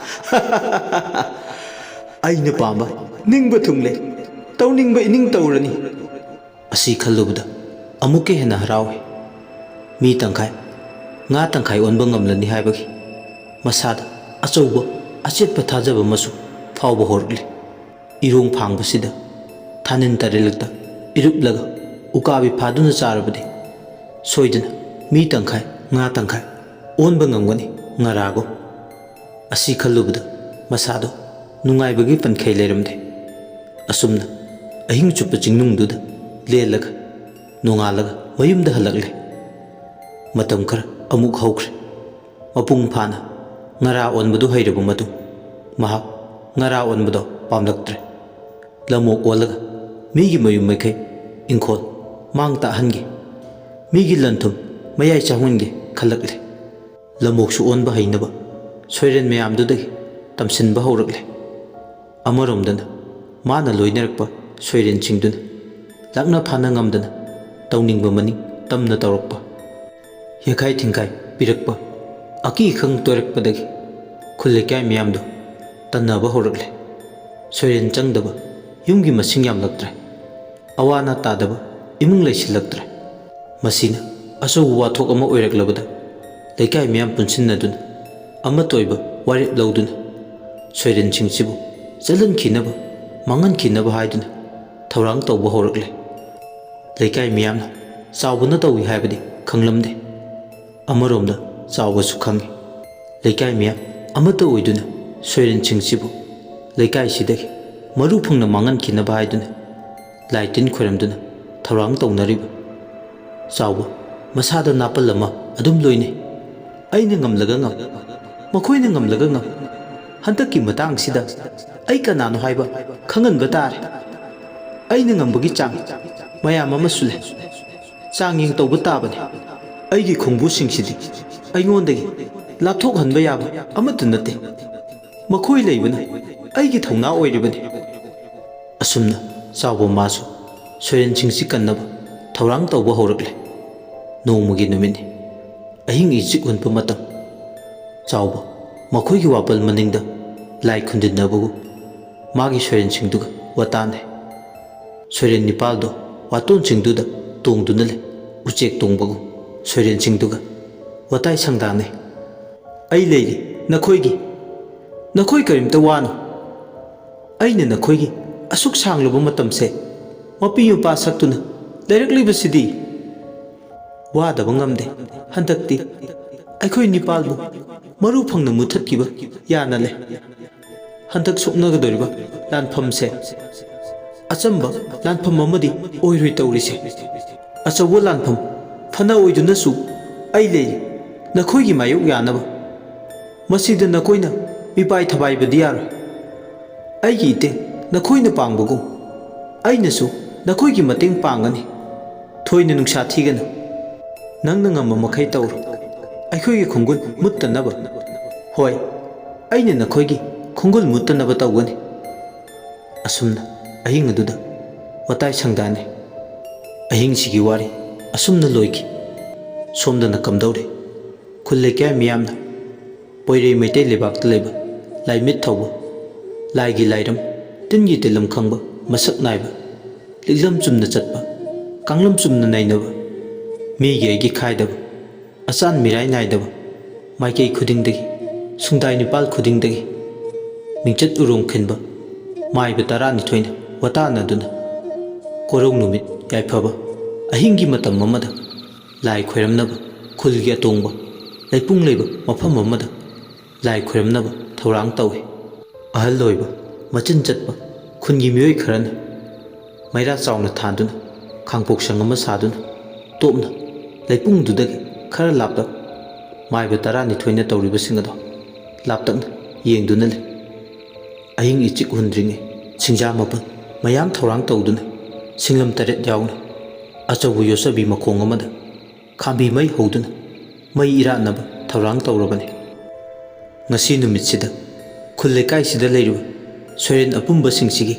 ꯑꯩꯅ ꯄꯥꯝꯕ ꯅꯤꯡꯕ ꯊꯨꯡꯂꯦ ꯇꯧꯅꯤꯡꯕ ꯏꯅꯤꯡ ꯇꯧꯔꯅꯤ꯫ ꯑꯁꯤ ꯈꯜꯂꯨꯕꯗ ꯑꯃꯨꯛꯀ ꯍꯦꯟꯅ ꯍꯔꯥꯎꯏ꯫ ꯃꯤ ꯇꯪꯈꯥꯏ ꯉꯥ ꯇꯪꯈꯥꯏ ꯑꯣꯟꯕ ꯉꯝꯂꯅꯤ ꯍꯥꯏꯕꯒꯤ ꯃꯁꯥꯗ ꯑꯆꯧꯕ ꯑꯆꯦꯠꯄ ꯊꯥꯖꯕ ꯑꯃꯁꯨ ꯐꯥꯎꯕ ꯍꯧꯔꯛꯂꯤ꯫ ꯏꯔꯣꯡ ꯐꯥꯡꯕꯁꯤꯗ ꯊꯥꯅꯤꯟ ꯇꯔꯦꯠꯂꯛꯇ ꯏꯔꯨꯞꯂꯒ ꯎꯀꯥꯕꯤ ꯐꯥꯗꯨꯅ ꯆꯥꯔꯕꯗꯤ ꯁꯣꯏꯗꯅ ꯃꯤ ꯇꯪꯈꯥꯏ ꯉꯥ ꯇꯪꯈꯥꯏ ꯑꯣꯟꯕ ꯉꯝꯒꯅꯤ ꯉꯔꯥꯒꯨꯝ꯫ ꯑꯁꯤ ꯈꯜꯂꯨꯕꯗ ꯃꯁꯥꯗꯣ ꯅꯨꯡꯉꯥꯏꯕꯒꯤ ꯄꯟꯈꯩ ꯂꯩꯔꯝꯗꯦ꯫ ꯑꯁꯨꯝꯅ ꯑꯍꯤꯡ ꯆꯨꯞꯄ ꯆꯤꯡꯅꯨꯡꯗꯨꯗ ꯂꯦꯜꯂꯒ ꯅꯣꯡꯉꯥꯜꯂꯒ ꯃꯌꯨꯝꯗ ꯍꯜꯂꯛꯂꯦ꯫ ꯃꯇꯝ ꯈꯔ ꯑꯃꯨꯛ ꯍꯧꯈ꯭ꯔꯦ꯫ ꯃꯄꯨꯡ ꯐꯥꯅ ꯉꯥꯔꯥ ꯑꯣꯟꯕꯗꯨ ꯍꯩꯔꯕ ꯃꯇꯨꯡ ꯃꯍꯥꯛ ꯉꯥꯔꯥ ꯑꯣꯟꯕꯗꯣ ꯄꯥꯝꯂꯛꯇ꯭ꯔꯦ꯫ ꯂꯝꯑꯣꯛ ꯑꯣꯜꯂꯒ ꯃꯤꯒꯤ ꯃꯌꯨꯝ ꯃꯀꯩ ꯏꯪꯈꯣꯜ ꯃꯥꯡ ꯇꯥꯛꯍꯟꯒꯦ ꯃꯤꯒꯤ ꯂꯟꯊꯨꯝ ꯃꯌꯥꯏ ꯆꯪꯍꯟꯒꯦ ꯈꯜꯂꯛꯂꯦ꯫ ꯂꯝꯑꯣꯛꯁꯨ ꯑꯣꯟꯕ ꯍꯩꯅꯕ ꯁꯣꯏꯔꯦꯟ ꯃꯌꯥꯝꯗꯨꯗꯒꯤ ꯇꯝꯁꯤꯟꯕ ꯍꯧꯔꯛꯂꯦ꯫ ꯑꯃꯔꯣꯝꯗꯅ ꯃꯥꯅ ꯂꯣꯏꯅꯔꯛꯄ ꯁꯣꯏꯔꯦꯟꯁꯤꯡꯗꯨꯅ ꯂꯥꯛꯅ ꯐꯥꯅ ꯉꯝꯗꯅ ꯇꯧꯅꯤꯡꯕ ꯃꯅꯤꯡ ꯇꯝꯅ ꯇꯧꯔꯛꯄ ꯌꯥꯈꯥꯏ ꯊꯤꯡꯈꯥꯏ ꯄꯤꯔꯛꯄ ꯑꯀꯤ ꯑꯈꯪ ꯇꯣꯏꯔꯛꯄꯗꯒꯤ ꯈꯨꯜ ꯂꯩꯀꯥꯏ ꯃꯤꯌꯥꯝꯗꯨ ꯇꯟꯅꯕ ꯍꯧꯔꯛꯂꯦ꯫ ꯁꯣꯏꯔꯦꯟ ꯆꯪꯗꯕ ꯌꯨꯝꯒꯤ ꯃꯁꯤꯡ ꯌꯥꯝꯂꯛꯇ꯭ꯔꯦ꯫ ꯑꯋꯥ ꯑꯅꯥ ꯇꯥꯗꯕ ꯏꯃꯨꯡ ꯂꯩꯁꯤꯜꯂꯛꯇ꯭ꯔꯦ꯫ ꯃꯁꯤꯅ ꯑꯆꯧꯕ ꯋꯥꯊꯣꯛ ꯑꯃ ꯑꯣꯏꯔꯛꯂꯕꯗ ꯂꯩꯀꯥꯏ ꯃꯤꯌꯥꯝ ꯄꯨꯟꯁꯤꯟꯅꯗꯨꯅ ꯑꯃꯠꯇ ꯑꯣꯏꯕ ꯋꯥꯔꯦꯞ ꯂꯧꯗꯨꯅ ꯁꯣꯏꯔꯦꯟꯁꯤꯡꯁꯤꯕꯨ ꯆꯠꯍꯟꯈꯤꯅꯕ ꯃꯥꯡꯍꯟꯈꯤꯅꯕ ꯍꯥꯏꯗꯨꯅ ꯊꯧꯔꯥꯡ ꯇꯧꯕ ꯍꯧꯔꯛꯂꯦ꯫ ꯂꯩꯀꯥꯏ ꯃꯤꯌꯥꯝꯅ ꯆꯥꯎꯕꯅ ꯇꯧꯏ ꯍꯥꯏꯕꯗꯤ ꯈꯪꯂꯝꯗꯦ꯫ ꯑꯃꯔꯣꯝꯗ ꯆꯥꯎꯕꯁꯨ ꯈꯪꯏ꯫ ꯂꯩꯀꯥꯏ ꯃꯤꯌꯥꯝ ꯑꯃꯠꯇ ꯑꯣꯏꯗꯨꯅ ꯁꯣꯏꯔꯦꯟꯁꯤꯡꯁꯤꯕꯨ ꯂꯩꯀꯥꯏꯁꯤꯗꯒꯤ ꯃꯔꯨ ꯐꯪꯅ ꯃꯥꯡꯍꯟꯈꯤꯅꯕ ꯍꯥꯏꯗꯨꯅ ꯂꯥꯏ ꯇꯤꯟ ꯈꯣꯏꯔꯝꯗꯨꯅ ꯊꯧꯔꯥꯡ ꯇꯧꯅꯔꯤꯕ ꯆꯥꯎꯕ ꯃꯁꯥꯗ ꯅꯥꯄꯜ ꯑꯃ ꯑꯗꯨꯝ ꯂꯣꯏꯅꯩ꯫ ꯑꯩꯅ ꯉꯝꯂꯒ ꯉꯝ ꯃꯈꯣꯏꯅ ꯉꯝꯂꯒ ꯉꯝ ꯍꯟꯗꯛꯀꯤ ꯃꯇꯥꯡꯁꯤꯗ ꯑꯩ ꯀꯅꯥꯅꯣ ꯍꯥꯏꯕ ꯈꯪꯍꯟꯕ ꯇꯥꯔꯦ꯫ ꯑꯩꯅ ꯉꯝꯕꯒꯤ ꯆꯥꯡ ꯃꯌꯥꯝ ꯑꯃꯁꯨ ꯂꯩ꯫ ꯆꯥꯡꯌꯦꯡ ꯇꯧꯕ ꯇꯥꯕꯅꯤ꯫ ꯑꯩꯒꯤ ꯈꯣꯡꯕꯨꯁꯤꯡꯁꯤꯗꯤ ꯑꯩꯉꯣꯟꯗꯒꯤ ꯂꯥꯞꯊꯣꯛꯍꯟꯕ ꯌꯥꯕ ꯑꯃꯠꯇ ꯅꯠꯇꯦ꯫ ꯃꯈꯣꯏ ꯂꯩꯕꯅ ꯑꯩꯒꯤ ꯊꯧꯅꯥ ꯑꯣꯏꯔꯤꯕꯅꯤ꯫ ꯑꯁꯨꯝꯅ ꯆꯥꯎꯕ ꯃꯥꯁꯨ ꯁꯣꯏꯔꯦꯟꯁꯤꯡꯁꯤ ꯀꯟꯅꯕ ꯊꯧꯔꯥꯡ ꯇꯧꯕ ꯍꯧꯔꯛꯂꯦ꯫ ꯅꯣꯡꯃꯒꯤ ꯅꯨꯃꯤꯠꯅꯤ꯫ ꯑꯍꯤꯡ ꯏꯆꯤꯛ ꯎꯟꯄ ꯃꯇꯝ꯫ ꯆꯥꯎꯕ ꯃꯈꯣꯏꯒꯤ ꯋꯥꯄꯜ ꯃꯅꯤꯡꯗ ꯂꯥꯏ ꯈꯨꯟꯗꯤꯟꯅꯕꯕꯨ ꯃꯥꯒꯤ ꯁꯣꯏꯔꯦꯟꯁꯤꯡꯗꯨꯒ ꯋꯥꯇꯥꯟꯅꯩ꯫ ꯁꯣꯏꯔꯦꯟ ꯅꯤꯄꯥꯜꯗꯣ ꯋꯥꯇꯣꯟꯁꯤꯡꯗꯨꯗ ꯇꯣꯡꯗꯨꯅ ꯂꯩ꯫ ꯎꯆꯦꯛ ꯇꯣꯡꯕꯒꯨꯝ ꯁꯣꯏꯔꯦꯟꯁꯤꯡꯗꯨꯒ ꯋꯥꯇꯥꯏ ꯁꯪꯗꯥꯟꯅꯩ꯫ ꯑꯩ ꯂꯩꯔꯤ ꯅꯈꯣꯏꯒꯤ ꯅꯈꯣꯏ ꯀꯔꯤꯝꯇ ꯋꯥꯅꯨ꯫ ꯑꯩꯅ ꯅꯈꯣꯏꯒꯤ ꯑꯁꯨꯛ ꯁꯥꯡꯂꯕ ꯃꯇꯝꯁꯦ ꯃꯄꯤ ꯃꯄꯥ ꯁꯛꯇꯨꯅ ꯂꯩꯔꯛꯂꯤꯕꯁꯤꯗꯤ ꯋꯥꯗꯕ ꯉꯝꯗꯦ ꯍꯟꯗꯛꯇꯤ ꯑꯩꯈꯣꯏ ꯅꯤꯄꯥꯜꯕꯨ ꯃꯔꯨ ꯐꯪꯅ ꯃꯨꯠꯊꯠꯈꯤꯕ ꯌꯥꯅ ꯂꯩ ꯍꯟꯗꯛ ꯁꯣꯛꯅꯒꯗꯧꯔꯤꯕ ꯂꯥꯟꯐꯝꯁꯦ ꯑꯆꯝꯕ ꯂꯥꯟꯐꯝ ꯑꯃꯗꯤ ꯑꯣꯏꯔꯣꯏ ꯇꯧꯔꯤꯁꯦ ꯑꯆꯧꯕ ꯂꯥꯟꯐꯝ ꯐꯅ ꯑꯣꯏꯗꯨꯅꯁꯨ ꯑꯩ ꯂꯩꯔꯤ ꯅꯈꯣꯏꯒꯤ ꯃꯥꯌꯣꯛ ꯌꯥꯅꯕ ꯃꯁꯤꯗ ꯅꯈꯣꯏꯅ ꯃꯤꯄꯥꯏ ꯊꯕꯥꯏꯕꯗꯤ ꯌꯥꯔꯣꯏ ꯑꯩꯒꯤ ꯏꯇꯦꯡ ꯅꯈꯣꯏꯅ ꯄꯥꯡꯕꯒꯨꯝ ꯑꯩꯅꯁꯨ ꯅꯈꯣꯏꯒꯤ ꯃꯇꯦꯡ ꯄꯥꯡꯒꯅꯤ ꯊꯣꯏꯅ ꯅꯨꯡꯁꯥ ꯊꯤꯒꯅꯨ ꯅꯪꯅ ꯉꯝꯕ ꯃꯈꯩ ꯇꯧꯔꯣ ꯑꯩꯈꯣꯏꯒꯤ ꯈꯣꯡꯒꯨꯜ ꯃꯨꯠꯇꯅꯕ ꯍꯣꯏ ꯑꯩꯅ ꯅꯈꯣꯏꯒꯤ ꯈꯣꯡꯒꯨꯜ ꯃꯨꯠꯇꯅꯕ ꯇꯧꯒꯅꯤ ꯑꯁꯨꯝꯅ ꯑꯍꯤꯡ ꯑꯗꯨꯗ ꯋꯥꯇꯥꯏ ꯁꯪꯗꯥꯅꯩ ꯑꯍꯤꯡꯁꯤꯒꯤ ꯋꯥꯔꯤ ꯑꯁꯨꯝꯅ ꯂꯣꯏꯈꯤ ꯁꯣꯝꯗꯅ ꯀꯝꯗꯧꯔꯤ ꯈꯨꯜ ꯂꯩꯀꯥꯏ ꯃꯤꯌꯥꯝꯅ ꯄꯣꯏꯔꯩ ꯃꯩꯇꯩ ꯂꯩꯕꯥꯛꯇ ꯂꯩꯕ ꯂꯥꯏꯃꯤꯠ ꯊꯧꯕ ꯂꯥꯏꯒꯤ ꯂꯥꯏꯔꯝ ꯇꯤꯟꯒꯤ ꯇꯤꯜꯂꯝ ꯈꯪꯕ ꯃꯁꯛ ꯅꯥꯏꯕ ꯂꯤꯛꯂꯝ ꯆꯨꯝꯅ ꯆꯠꯄ ꯀꯥꯡꯂꯝ ꯆꯨꯝꯅ ꯅꯩꯅꯕ ꯃꯤꯒꯤ ꯑꯩꯒꯤ ꯈꯥꯏꯗꯕ ꯑꯆꯥꯟ ꯃꯤꯔꯥꯏ ꯅꯥꯏꯗꯕ ꯃꯥꯏꯀꯩ ꯈꯨꯗꯤꯡꯗꯒꯤ ꯁꯨꯡꯗꯥꯏ ꯅꯤꯄꯥꯜ ꯈꯨꯗꯤꯡꯗꯒꯤ ꯃꯤꯡꯆꯠ ꯎꯔꯣꯡ ꯈꯤꯟꯕ ꯃꯥꯏꯕ 12ꯅ ꯋꯥꯇꯥꯅꯗꯨꯅ ꯀꯣꯔꯧ ꯅꯨꯃꯤꯠ ꯌꯥꯏꯐꯕ ꯑꯍꯤꯡꯒꯤ ꯃꯇꯝ ꯑꯃꯗ ꯂꯥꯏ ꯈꯣꯏꯔꯝꯅꯕ ꯈꯨꯜꯒꯤ ꯑꯇꯣꯡꯕ ꯂꯩꯄꯨꯡ ꯂꯩꯕ ꯃꯐꯝ ꯑꯃꯗ ꯂꯥꯏ ꯈꯣꯏꯔꯝꯅꯕ ꯊꯧꯔꯥꯡ ꯇꯧꯏ ꯑꯍꯜ ꯑꯣꯏꯕ ꯃꯆꯤꯟ ꯆꯠꯄ ꯈꯨꯟꯒꯤ ꯃꯤꯑꯣꯏ ꯈꯔꯅ ꯃꯩꯔꯥ ꯆꯥꯎꯅ ꯊꯥꯟꯗꯨꯅ ꯈꯥꯡꯄꯣꯛꯁꯪ ꯑꯃ ꯁꯥꯗꯨꯅ ꯇꯣꯞꯅ ꯂꯩꯄꯨꯡꯗꯨꯗꯒꯤ ꯈꯔ ꯂꯥꯞꯇꯛ ꯃꯥꯏꯕ 12ꯅ ꯇꯧꯔꯤꯕꯁꯤꯡ ꯑꯗꯣ ꯂꯥꯞꯇꯛꯅ ꯌꯦꯡꯗꯨꯅ ꯂꯩ ꯑꯍꯤꯡ ꯏꯆꯤꯛ ꯍꯨꯟꯗ꯭ꯔꯤꯉꯩ ꯁꯤꯡꯖꯥ ꯃꯥꯄꯜ ꯃꯌꯥꯝ ꯊꯧꯔꯥꯡ ꯇꯧꯗꯨꯅ ꯁꯤꯡꯂꯝ 9 ꯌꯥꯎꯅ ꯑꯆꯧꯕ ꯌꯣꯠꯆꯕꯤ ꯃꯈꯣꯡ ꯑꯃꯗ ꯈꯥꯝꯕꯤ ꯃꯩ ꯍꯧꯗꯨꯅ ꯃꯩ ꯏꯔꯥꯠꯅꯕ ꯊꯧꯔꯥꯡ ꯇꯧꯔꯕꯅꯤ ꯉꯁꯤ ꯅꯨꯃꯤꯠꯁꯤꯗ ꯈꯨꯜ ꯂꯩꯀꯥꯏꯁꯤꯗ ꯂꯩꯔꯤꯕ ꯁꯣꯏꯔꯦꯟ ꯑꯄꯨꯝꯕꯁꯤꯡꯁꯤꯒꯤ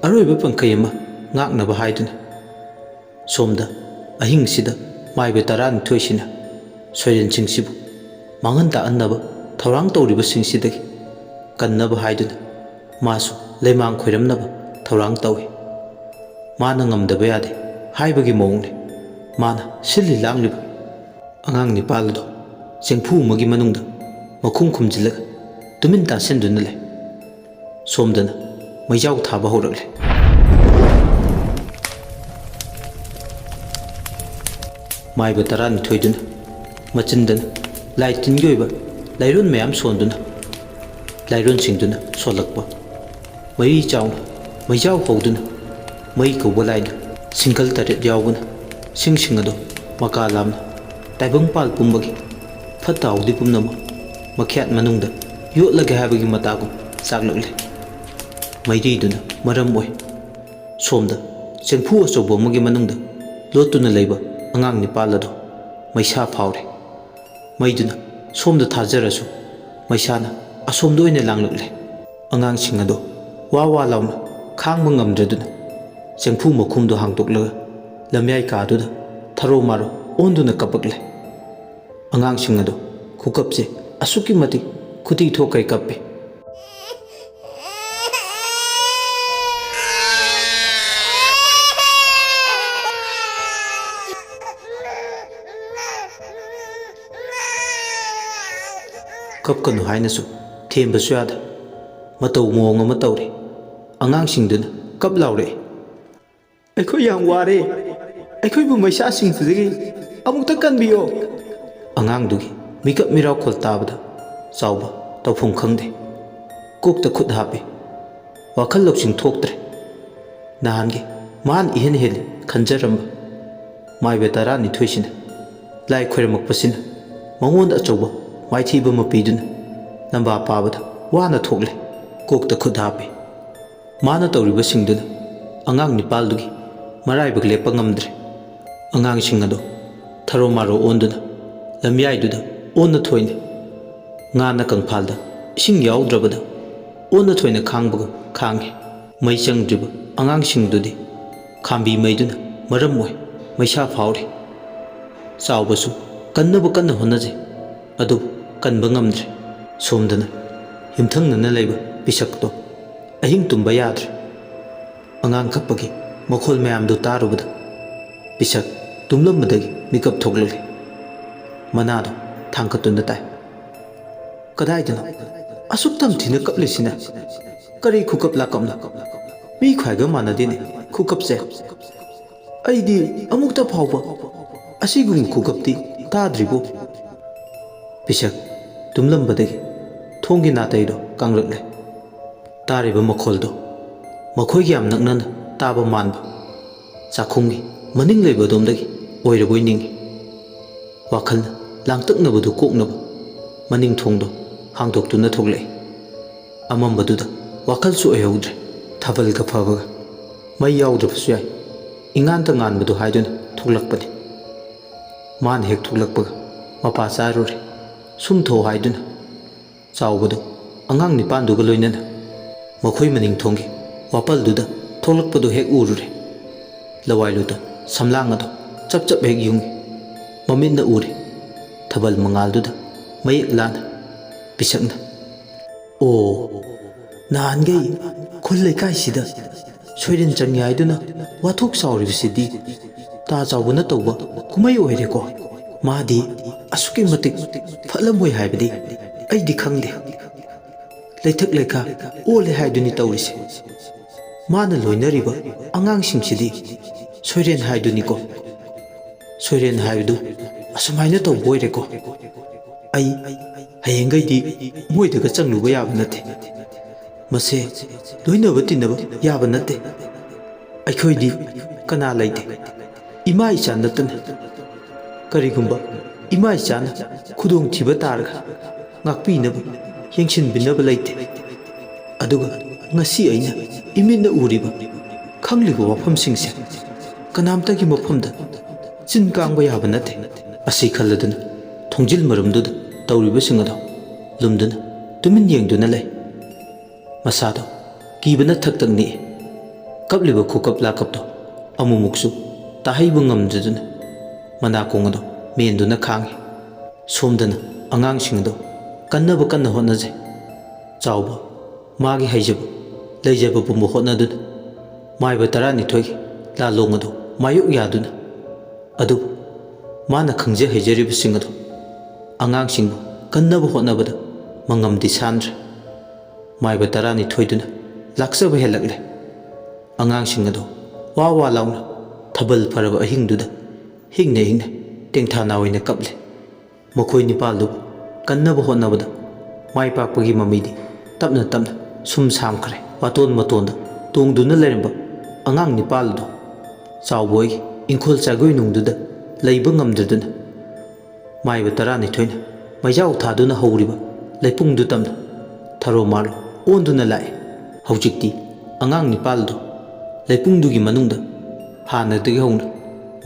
ꯑꯔꯣꯏꯕ ꯄꯪꯈꯩ ꯑꯃ ꯉꯥꯛꯅꯕ ꯍꯥꯏꯗꯨꯅ ꯁꯣꯝꯗ ꯑꯍꯤꯡꯁꯤꯗ ꯃꯥꯏꯕ 12ꯁꯤꯅ ꯁꯣꯏꯔꯦꯟꯁꯤꯡꯁꯤꯕꯨ ꯃꯥꯡꯍꯟ ꯇꯥꯛꯍꯟꯅꯕ ꯊꯧꯔꯥꯡ ꯇꯧꯔꯤꯕꯁꯤꯡꯁꯤꯗꯒꯤ ꯀꯟꯅꯕ ꯍꯥꯏꯗꯨꯅ ꯃꯥꯁꯨ ꯂꯩꯃꯥꯡ ꯈꯣꯏꯔꯝꯅꯕ ꯊꯧꯔꯥꯡ ꯇꯧꯏ ꯃꯥꯅ ꯉꯝꯗꯕ ꯌꯥꯗꯦ ꯍꯥꯏꯕꯒꯤ ꯃꯑꯣꯡꯅꯤ ꯃꯥꯅ ꯁꯤꯜꯂꯤ ꯂꯥꯡꯂꯤꯕ ꯑꯉꯥꯡ ꯅꯤꯄꯥꯜ ꯑꯗꯣ ꯆꯦꯡꯐꯨ ꯑꯃꯒꯤ ꯃꯅꯨꯡꯗ ꯃꯈꯨꯝ ꯈꯨꯝꯖꯤꯜꯂꯒ ꯇꯨꯃꯤꯟ ꯇꯥꯁꯤꯟꯗꯨꯅ ꯂꯩ ꯁꯣꯝꯗꯅ ꯃꯩꯖꯥꯎ ꯊꯥꯕ ꯍꯧꯔꯛꯂꯦ ꯃꯥꯏꯕ 12ꯗꯨꯅ ꯃꯆꯤꯟꯗꯅ ꯂꯥꯏ ꯇꯤꯟꯒꯤ ꯑꯣꯏꯕ ꯂꯥꯏꯔꯣꯟ ꯃꯌꯥꯝ ꯁꯣꯟꯗꯨꯅ ꯂꯥꯏꯔꯣꯟꯁꯤꯡꯗꯨꯅ ꯁꯣꯜꯂꯛꯄ ꯃꯔꯤ ꯆꯥꯎꯅ ꯃꯩꯖꯥꯎ ꯍꯧꯗꯨꯅ ꯃꯩ ꯀꯧꯕ ꯂꯥꯏꯅ ꯁꯤꯡꯒꯜ 9 ꯌꯥꯎꯕꯅ ꯁꯤꯡ ꯑꯗꯣ ꯃꯀꯥ ꯂꯥꯝꯅ ꯇꯥꯏꯕꯪꯄꯥꯜ ꯄꯨꯝꯕꯒꯤ ꯐꯠꯇ ꯍꯥꯎꯗꯤ ꯄꯨꯝꯅꯃꯛ ꯃꯈ꯭ꯌꯥꯠ ꯃꯅꯨꯡꯗ ꯌꯣꯠꯂꯒꯦ ꯍꯥꯏꯕꯒꯤ ꯃꯇꯥꯒꯨꯝ ꯆꯥꯛꯂꯛꯂꯦ ꯃꯩꯔꯤꯗꯨꯅ ꯃꯔꯝ ꯑꯣꯏ ꯁꯣꯝꯗ ꯆꯦꯡꯐꯨ ꯑꯆꯧꯕ ꯑꯃꯒꯤ ꯃꯅꯨꯡꯗ ꯂꯣꯠꯇꯨꯅ ꯂꯩꯕ ꯑꯉꯥꯡ ꯅꯤꯄꯥꯜ ꯑꯗꯣ ꯃꯩꯁꯥ ꯐꯥꯎꯔꯦ ꯃꯩꯗꯨꯅ ꯁꯣꯝꯗ ꯊꯥꯖꯔꯁꯨ ꯃꯩꯁꯥꯅ ꯑꯁꯣꯝꯗ ꯑꯣꯏꯅ ꯂꯥꯡꯂꯛꯂꯦ ꯑꯉꯥꯡꯁꯤꯡ ꯑꯗꯣ ꯋꯥ ꯋꯥ ꯂꯥꯎꯅ ꯈꯥꯡꯕ ꯉꯝꯗ꯭ꯔꯗꯨꯅ ꯆꯦꯡꯐꯨ ꯃꯈꯨꯝꯗꯣ ꯍꯥꯡꯗꯣꯛꯂꯒ ꯂꯝꯌꯥꯏ ꯀꯥꯗꯨꯗ ꯊꯔꯣ ꯃꯥꯔꯣ ꯑꯣꯟꯗꯨꯅ ꯀꯞꯄꯛꯂꯦ ꯑꯉꯥꯡꯁꯤꯡ ꯑꯗꯣ ꯈꯨꯀꯞꯁꯦ ꯑꯁꯨꯛꯀꯤ ꯃꯇꯤꯛ ꯈꯨꯇꯤ ꯊꯣꯛꯈꯩ ꯀꯞꯄꯤ ꯀꯞꯀꯅꯨ ꯍꯥꯏꯅꯁꯨ ꯊꯦꯝꯕꯁꯨ ꯌꯥꯗ ꯃꯇꯧ ꯃꯑꯣꯡ ꯑꯃ ꯇꯧꯔꯤ ꯑꯉꯥꯡꯁꯤꯡꯗꯨꯅ ꯀꯞ ꯂꯥꯎꯔꯛꯏ ꯑꯩꯈꯣꯏ ꯌꯥꯝ ꯋꯥꯔꯦ ꯑꯩꯈꯣꯏꯕꯨ ꯃꯩꯁꯥꯁꯤꯡꯁꯤꯗꯒꯤ ꯑꯃꯨꯛꯇ ꯀꯟꯕꯤꯌꯣ ꯑꯉꯥꯡꯗꯨꯒꯤ ꯃꯤꯀꯞ ꯃꯤꯔꯥꯎꯈꯣꯜ ꯇꯥꯕꯗ ꯆꯥꯎꯕ ꯇꯧꯐꯝ ꯈꯪꯗꯦ ꯀꯣꯛꯇ ꯈꯨꯠ ꯍꯥꯞꯄꯤ ꯋꯥꯈꯜ ꯂꯧꯁꯤꯡ ꯊꯣꯛꯇ꯭ꯔꯦ ꯅꯍꯥꯟꯒꯤ ꯃꯥꯅ ꯏꯍꯦꯟ ꯍꯦꯜꯂꯤ ꯈꯟꯖꯔꯝꯕ ꯃꯥꯏꯕ 12ꯁꯤꯅ ꯂꯥꯏ ꯈꯣꯏꯔꯝꯃꯛꯄꯁꯤꯅ ꯃꯉꯣꯟꯗ ꯑꯆꯧꯕ ꯃꯥꯏꯊꯤꯕ ꯑꯃ ꯄꯤꯗꯨꯅ ꯂꯝꯕꯥ ꯄꯥꯕꯗ ꯋꯥꯅ ꯊꯣꯛꯂꯦ ꯀꯣꯛꯇ ꯈꯨꯠ ꯍꯥꯞꯄꯤ ꯃꯥꯅ ꯇꯧꯔꯤꯕꯁꯤꯡꯗꯨꯅ ꯑꯉꯥꯡ ꯅꯤꯄꯥꯜꯗꯨꯒꯤ ꯃꯔꯥꯏꯕꯛ ꯂꯦꯞꯄ ꯉꯝꯗ꯭ꯔꯦ ꯑꯉꯥꯡꯁꯤꯡ ꯑꯗꯣ ꯊꯔꯣ ꯃꯥꯔꯣ ꯑꯣꯟꯗꯨꯅ ꯂꯝꯌꯥꯏꯗꯨꯗ ꯑꯣꯟꯅ ꯊꯣꯏꯅ ꯉꯥꯅ ꯀꯪꯐꯥꯜꯗ ꯏꯁꯤꯡ ꯌꯥꯎꯗ꯭ꯔꯕꯗ ꯑꯣꯟꯅ ꯊꯣꯏꯅ ꯈꯥꯡꯕꯒꯨꯝ ꯈꯥꯡꯉꯤ ꯃꯩ ꯆꯪꯗ꯭ꯔꯤꯕ ꯑꯉꯥꯡꯁꯤꯡꯗꯨꯗꯤ ꯈꯥꯝꯕꯤ ꯃꯩꯗꯨꯅ ꯃꯔꯝ ꯑꯣꯏ ꯃꯩꯁꯥ ꯐꯥꯎꯔꯤ ꯆꯥꯎꯕꯁꯨ ꯀꯟꯅꯕ ꯀꯟꯅ ꯍꯣꯠꯅꯖꯩ ꯑꯗꯨꯕꯨ ꯀꯟꯕ ꯉꯝꯗ꯭ꯔꯦ ꯁꯣꯝꯗꯅ ꯌꯨꯝꯊꯪꯅꯅ ꯂꯩꯕ ꯄꯤꯁꯛꯇꯣ ꯑꯍꯤꯡ ꯇꯨꯝꯕ ꯌꯥꯗ꯭ꯔꯦ ꯑꯉꯥꯡ ꯀꯞꯄꯒꯤ ꯃꯈꯣꯜ ꯃꯌꯥꯝꯗꯨ ꯇꯥꯔꯨꯕꯗ ꯄꯤꯁꯛ ꯇꯨꯝꯂꯝꯕꯗꯒꯤ ꯃꯤꯀꯞ ꯊꯣꯛꯂꯛꯂꯤ ꯃꯅꯥꯗꯣ ꯊꯥꯡꯀꯠꯇꯨꯅ ꯇꯥꯏ ꯀꯗꯥꯏꯗꯅꯣ ꯑꯁꯨꯛ ꯇꯝꯊꯤꯅ ꯀꯞꯂꯤꯁꯤꯅ ꯀꯔꯤ ꯈꯨꯀꯞ ꯂꯥꯀꯞꯅꯣ ꯃꯤ ꯈ꯭ꯋꯥꯏꯒ ꯃꯥꯟꯅꯗꯦꯅꯦ ꯈꯨꯀꯞꯁꯦ ꯑꯩꯗꯤ ꯑꯃꯨꯛꯇ ꯐꯥꯎꯕ ꯑꯁꯤꯒꯨꯝꯕ ꯈꯨꯀꯞꯇꯤ ꯇꯥꯗ꯭ꯔꯤꯕꯣ? ꯄꯤꯁꯛ ꯇꯨꯝꯂꯝꯕꯗꯒꯤ ꯊꯣꯡꯒꯤ ꯅꯥꯇꯩꯗꯣ ꯀꯪꯂꯛꯂꯦ꯫ ꯇꯥꯔꯤꯕ ꯃꯈꯣꯜꯗꯣ ꯃꯈꯣꯏꯒꯤ ꯌꯥꯝ ꯅꯛꯅꯅ ꯇꯥꯕ ꯃꯥꯟꯕ ꯆꯥꯛꯈꯨꯝꯒꯤ ꯃꯅꯤꯡ ꯂꯩꯕ ꯑꯗꯣꯝꯗꯒꯤ ꯑꯣꯏꯔꯕꯣꯏ ꯅꯤꯡꯏ꯫ ꯋꯥꯈꯜꯅ ꯂꯥꯡꯇꯛꯅꯕꯗꯨ ꯀꯣꯛꯅꯕ ꯃꯅꯤꯡ ꯊꯣꯡꯗꯣ ꯍꯥꯡꯗꯣꯛꯇꯨꯅ ꯊꯣꯛꯂꯛꯏ꯫ ꯑꯃꯝꯕꯗꯨꯗ ꯋꯥꯈꯜꯁꯨ ꯑꯣꯏꯍꯧꯗ꯭ꯔꯦ꯫ ꯊꯥꯕꯜꯒ ꯐꯕꯒ ꯃꯩ ꯌꯥꯎꯗ꯭ꯔꯕꯁꯨ ꯌꯥꯏ, ꯏꯉꯥꯟꯇ ꯉꯥꯟꯕꯗꯨ ꯍꯥꯏꯗꯨꯅ ꯊꯣꯛꯂꯛꯄꯅꯤ꯫ ꯃꯥꯅ ꯍꯦꯛ ꯊꯣꯛꯂꯛꯄꯒ ꯃꯄꯥ ꯆꯥꯔꯨꯔꯦ ꯁꯨꯝꯊꯣꯛ ꯍꯥꯏꯗꯨꯅ꯫ ꯆꯥꯎꯕꯗꯨ ꯑꯉꯥꯡ ꯅꯤꯄꯥꯟꯗꯨꯒ ꯂꯣꯏꯅꯅ ꯃꯈꯣꯏ ꯃꯅꯤꯡ ꯊꯣꯡꯒꯤ ꯋꯥꯄꯜꯗꯨꯗ ꯊꯣꯛꯂꯛꯄꯗꯨ ꯍꯦꯛ ꯎꯔꯨꯔꯦ꯫ ꯂꯋꯥꯏꯂꯨꯗ ꯁꯝꯂꯥꯡ ꯑꯗꯣ ꯆꯞ ꯆꯞ ꯍꯦꯛ ꯌꯨꯡꯏ꯫ ꯃꯃꯤꯠꯅ ꯎꯔꯦ ꯊꯥꯕꯜ ꯃꯉꯥꯜꯗꯨꯗ ꯃꯌꯦꯛ ꯂꯥꯅ ꯄꯤꯁꯛꯅ "ꯑꯣ, ꯅꯍꯥꯟꯈꯩ ꯈꯨꯜ ꯂꯩꯀꯥꯏꯁꯤꯗ ꯁꯣꯏꯔꯦꯟ ꯆꯪꯏ ꯍꯥꯏꯗꯨꯅ ꯋꯥꯊꯣꯛ ꯆꯥꯎꯔꯤꯕꯁꯤꯗꯤ ꯇꯥ ꯆꯥꯎꯕꯅ ꯇꯧꯕ ꯀꯨꯝꯍꯩ ꯑꯣꯏꯔꯦꯀꯣ꯫ ꯃꯥꯗꯤ ꯑꯁꯨꯛꯀꯤ ꯃꯇꯤꯛ ꯐꯠꯂꯝꯃꯣꯏ ꯍꯥꯏꯕꯗꯤ ꯑꯩꯗꯤ ꯈꯪꯗꯦ꯫ ꯂꯩꯊꯛ ꯂꯩꯈꯥ ꯑꯣꯜꯂꯦ ꯍꯥꯏꯗꯨꯅꯤ ꯇꯧꯔꯤꯁꯦ꯫ ꯃꯥꯅ ꯂꯣꯏꯅꯔꯤꯕ ꯑꯉꯥꯡꯁꯤꯡꯁꯤꯗꯤ ꯁꯣꯏꯔꯦꯟ ꯍꯥꯏꯗꯨꯅꯤꯀꯣ꯫ ꯁꯣꯏꯔꯦꯟ ꯍꯥꯏꯕꯗꯨ ꯑꯁꯨꯃꯥꯏꯅ ꯇꯧꯕ ꯑꯣꯏꯔꯦꯀꯣ꯫ ꯑꯩ ꯍꯌꯦꯡꯈꯩꯗꯤ ꯃꯣꯏꯗꯒ ꯆꯪꯂꯨꯕ ꯌꯥꯕ ꯅꯠꯇꯦ꯫ ꯃꯁꯦ ꯂꯣꯏꯅꯕ ꯇꯤꯟꯅꯕ ꯌꯥꯕ ꯅꯠꯇꯦ꯫ ꯑꯩꯈꯣꯏꯗꯤ ꯀꯅꯥ ꯂꯩꯇꯦ, ꯏꯃꯥ ꯏꯆꯥ ꯅꯠꯇꯅ꯫ ꯀꯔꯤꯒꯨꯝꯕ ꯏꯃꯥ ꯏꯆꯥꯅ ꯈꯨꯗꯣꯡꯊꯤꯕ ꯇꯥꯔꯒ ꯉꯥꯛꯄꯤꯅꯕ ꯌꯦꯡꯁꯤꯟꯕꯤꯅꯕ ꯂꯩꯇꯦ꯫ ꯑꯗꯨꯒ ꯉꯁꯤ ꯑꯩꯅ ꯏꯃꯤꯠꯅ ꯎꯔꯤꯕ ꯈꯪꯂꯤꯕ ꯋꯥꯐꯝꯁꯤꯡꯁꯦ ꯀꯅꯥꯝꯇꯒꯤ ꯃꯐꯝꯗ ꯆꯤꯟ ꯀꯥꯡꯕ ꯌꯥꯕ ꯅꯠꯇꯦ꯫ ꯑꯁꯤ ꯈꯜꯂꯗꯨꯅ ꯊꯣꯡꯖꯤꯜ ꯃꯔꯨꯝꯗꯨꯗ ꯇꯧꯔꯤꯕꯁꯤꯡ ꯑꯗꯣ ꯂꯨꯝꯗꯨꯅ ꯇꯨꯃꯤꯟ ꯌꯦꯡꯗꯨꯅ ꯂꯩ꯫ ꯃꯁꯥꯗꯣ ꯀꯤꯕꯅ ꯊꯛ-ꯊꯛ ꯅꯤꯛꯏ꯫ ꯀꯞꯂꯤꯕ ꯈꯨꯀꯞ ꯂꯥꯀꯞꯇꯣ ꯑꯃꯨꯛꯃꯨꯛꯁꯨ ꯇꯥꯍꯩꯕ ꯉꯝꯗꯗꯨꯅ ꯃꯅꯥꯀꯣꯡ ꯑꯗꯣ ꯃꯦꯟꯗꯨꯅ ꯈꯥꯡꯏ꯫ ꯁꯣꯝꯗꯅ ꯑꯉꯥꯡꯁꯤꯡ ꯑꯗꯣ ꯀꯟꯅꯕ ꯀꯟꯅ ꯍꯣꯠꯅꯖꯩ꯫ ꯆꯥꯎꯕ ꯃꯥꯒꯤ ꯍꯩꯖꯕ ꯂꯩꯖꯕ ꯄꯨꯝꯕ ꯍꯣꯠꯅꯗꯨꯅ ꯃꯥꯏꯕ 12ꯒꯤ ꯂꯥꯂꯣꯡ ꯑꯗꯣ ꯃꯥꯌꯣꯛ ꯌꯥꯗꯨꯅ꯫ ꯑꯗꯨꯕꯨ ꯃꯥꯅ ꯈꯪꯖ ꯍꯩꯖꯔꯤꯕꯁꯤꯡ ꯑꯗꯣ ꯑꯉꯥꯡꯁꯤꯡꯕꯨ ꯀꯟꯅꯕ ꯍꯣꯠꯅꯕꯗ ꯃꯉꯝꯗꯤ ꯁꯥꯟꯗ꯭ꯔꯦ꯫ ꯃꯥꯏꯕ 12ꯗꯨꯅ ꯂꯥꯛꯆꯕ ꯍꯦꯜꯂꯛꯂꯦ꯫ ꯑꯉꯥꯡꯁꯤꯡ ꯑꯗꯣ ꯋꯥ ꯋꯥ ꯂꯥꯎꯅ ꯊꯥꯕꯜ ꯐꯔꯕ ꯑꯍꯤꯡꯗꯨꯗ ꯍꯤꯡꯅ ꯍꯤꯡꯅ ꯇꯦꯡꯊꯥꯅꯥ ꯑꯣꯏꯅ ꯀꯞꯂꯦ꯫ ꯃꯈꯣꯏ ꯅꯤꯄꯥꯜꯗꯨꯕꯨ ꯀꯟꯅꯕ ꯍꯣꯠꯅꯕꯗ ꯃꯥꯏ ꯄꯥꯛꯄꯒꯤ ꯃꯃꯤꯗꯤ ꯇꯞꯅ ꯇꯞꯅ ꯁꯨꯝ ꯁꯥꯝꯈ꯭ꯔꯦ꯫ ꯋꯥꯇꯣꯟ ꯃꯇꯣꯟꯗ ꯇꯣꯡꯗꯨꯅ ꯂꯩꯔꯝꯕ ꯑꯉꯥꯡ ꯅꯤꯄꯥꯜꯗꯣ ꯆꯥꯎꯕ ꯍꯣꯏꯒꯤ ꯏꯪꯈꯣꯜ ꯆꯥꯒꯣꯏꯅꯨꯡꯗꯨꯗ ꯂꯩꯕ ꯉꯝꯗ꯭ꯔꯗꯨꯅ ꯃꯥꯏꯕ 12ꯅ ꯃꯩꯖꯥꯎ ꯊꯥꯗꯨꯅ ꯍꯧꯔꯤꯕ ꯂꯩꯄꯨꯡꯗꯨ ꯇꯝꯅ ꯊꯔꯣ ꯃꯥꯔꯣ ꯑꯣꯟꯗꯨꯅ ꯂꯥꯛꯑꯦ꯫ ꯍꯧꯖꯤꯛꯇꯤ ꯑꯉꯥꯡ ꯅꯤꯄꯥꯜꯗꯣ ꯂꯩꯄꯨꯡꯗꯨꯒꯤ ꯃꯅꯨꯡꯗ ꯍꯥꯟꯅꯗꯒꯤ ꯍꯧꯅ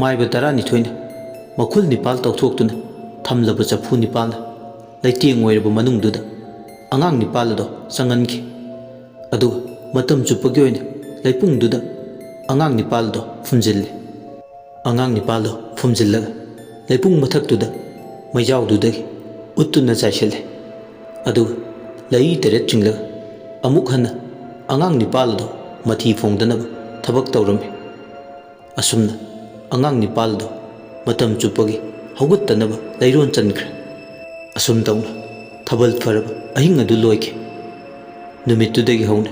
ꯃꯥꯏꯕ 12ꯅ ꯃꯈꯨꯜ 9 ꯇꯧꯊꯣꯛꯇꯨꯅ ꯊꯝꯂꯕ ꯆꯐꯨ 9ꯅ ꯂꯩꯇꯦꯡ ꯑꯣꯏꯔꯕ ꯃꯅꯨꯡꯗꯨꯗ ꯑꯉꯥꯡ 9 ꯑꯗꯣ ꯆꯪꯍꯟꯈꯤ꯫ ꯑꯗꯨꯒ ꯃꯇꯝ ꯆꯨꯞꯄꯒꯤ ꯑꯣꯏꯅ ꯂꯩꯄꯨꯡꯗꯨꯗ ꯑꯉꯥꯡ 9 ꯑꯗꯣ ꯐꯨꯝꯖꯤꯜꯂꯦ꯫ ꯑꯉꯥꯡ 9 ꯑꯗꯣ ꯐꯨꯝꯖꯤꯜꯂꯒ ꯂꯩꯄꯨꯡ ꯃꯊꯛꯇꯨꯗ ꯃꯩꯖꯥꯎꯗꯨꯗꯒꯤ ꯎꯠꯇꯨꯅ ꯆꯥꯏꯁꯤꯜꯂꯦ꯫ ꯑꯗꯨꯒ ꯂꯩ ꯇꯔꯦꯠ ꯆꯤꯡꯂꯒ ꯑꯃꯨꯛ ꯍꯟꯅ ꯑꯉꯥꯡ 9 ꯑꯗꯣ ꯃꯊꯤ ꯐꯣꯡꯗꯅꯕ ꯊꯕꯛ ꯇꯧꯔꯝꯃꯤ꯫ ꯑꯁꯨꯝꯅ ꯑꯉꯥꯡ 9 ꯑꯗꯣ ꯃꯇꯝ ꯆꯨꯞꯄꯒꯤ ꯍꯧꯒꯠꯇꯅꯕ ꯂꯩꯔꯣꯟ ꯆꯟꯈ꯭ꯔꯦ꯫ ꯑꯁꯨꯝ ꯇꯧꯅ ꯊꯥꯕꯜ ꯐꯔꯕ ꯑꯍꯤꯡ ꯑꯗꯨ ꯂꯣꯏꯈꯤ꯫ ꯅꯨꯃꯤꯠꯇꯨꯗꯒꯤ ꯍꯧꯅ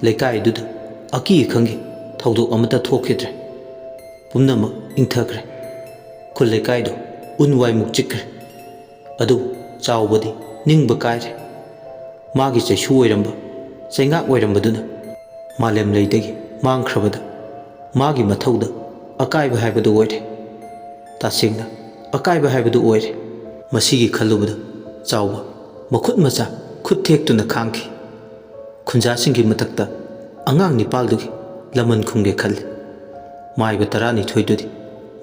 ꯂꯩꯀꯥꯏꯗꯨꯗ ꯑꯀꯤ ꯑꯈꯪꯒꯤ ꯊꯧꯗꯣꯛ ꯑꯃꯠꯇ ꯊꯣꯛꯈꯤꯗ꯭ꯔꯦ꯫ ꯄꯨꯝꯅꯃꯛ ꯏꯪꯊꯈ꯭ꯔꯦ꯫ ꯈꯨꯜ ꯂꯩꯀꯥꯏꯗꯣ ꯎꯟ ꯋꯥꯏꯃꯨꯛ ꯆꯤꯛꯈ꯭ꯔꯦ꯫ ꯑꯗꯨꯕꯨ ꯆꯥꯎꯕꯗꯤ ꯅꯤꯡꯕ ꯀꯥꯏꯔꯦ꯫ ꯃꯥꯒꯤ ꯆꯩꯁꯨ ꯑꯣꯏꯔꯝꯕ ꯆꯩꯉꯥꯛ ꯑꯣꯏꯔꯝꯕꯗꯨꯅ ꯃꯥꯂꯦꯝꯂꯩꯗꯒꯤ ꯃꯥꯡꯈ꯭ꯔꯕꯗ ꯃꯥꯒꯤ ꯃꯊꯧꯗ ꯑꯀꯥꯏꯕ ꯍꯥꯏꯕꯗꯨ ꯑꯣꯏꯔꯦ꯫ ꯇꯁꯦꯡꯅ ꯑꯀꯥꯏꯕ ꯍꯥꯏꯕꯗꯨ ꯑꯣꯏꯔꯦ꯫ ꯃꯁꯤꯒꯤ ꯈꯜꯂꯨꯕꯗ ꯆꯥꯎꯕ ꯃꯈꯨꯠ ꯃꯆꯥ ꯈꯨꯠ ꯊꯦꯛꯇꯨꯅ ꯈꯥꯡꯈꯤ꯫ ꯈꯨꯟꯖꯥꯁꯤꯡꯒꯤ ꯃꯊꯛꯇ ꯑꯉꯥꯡ 9ꯗꯨꯒꯤ ꯂꯃꯟ ꯈꯨꯝꯒꯦ ꯈꯜꯂꯤ꯫ ꯃꯥꯏꯕ 12ꯗꯨꯗꯤ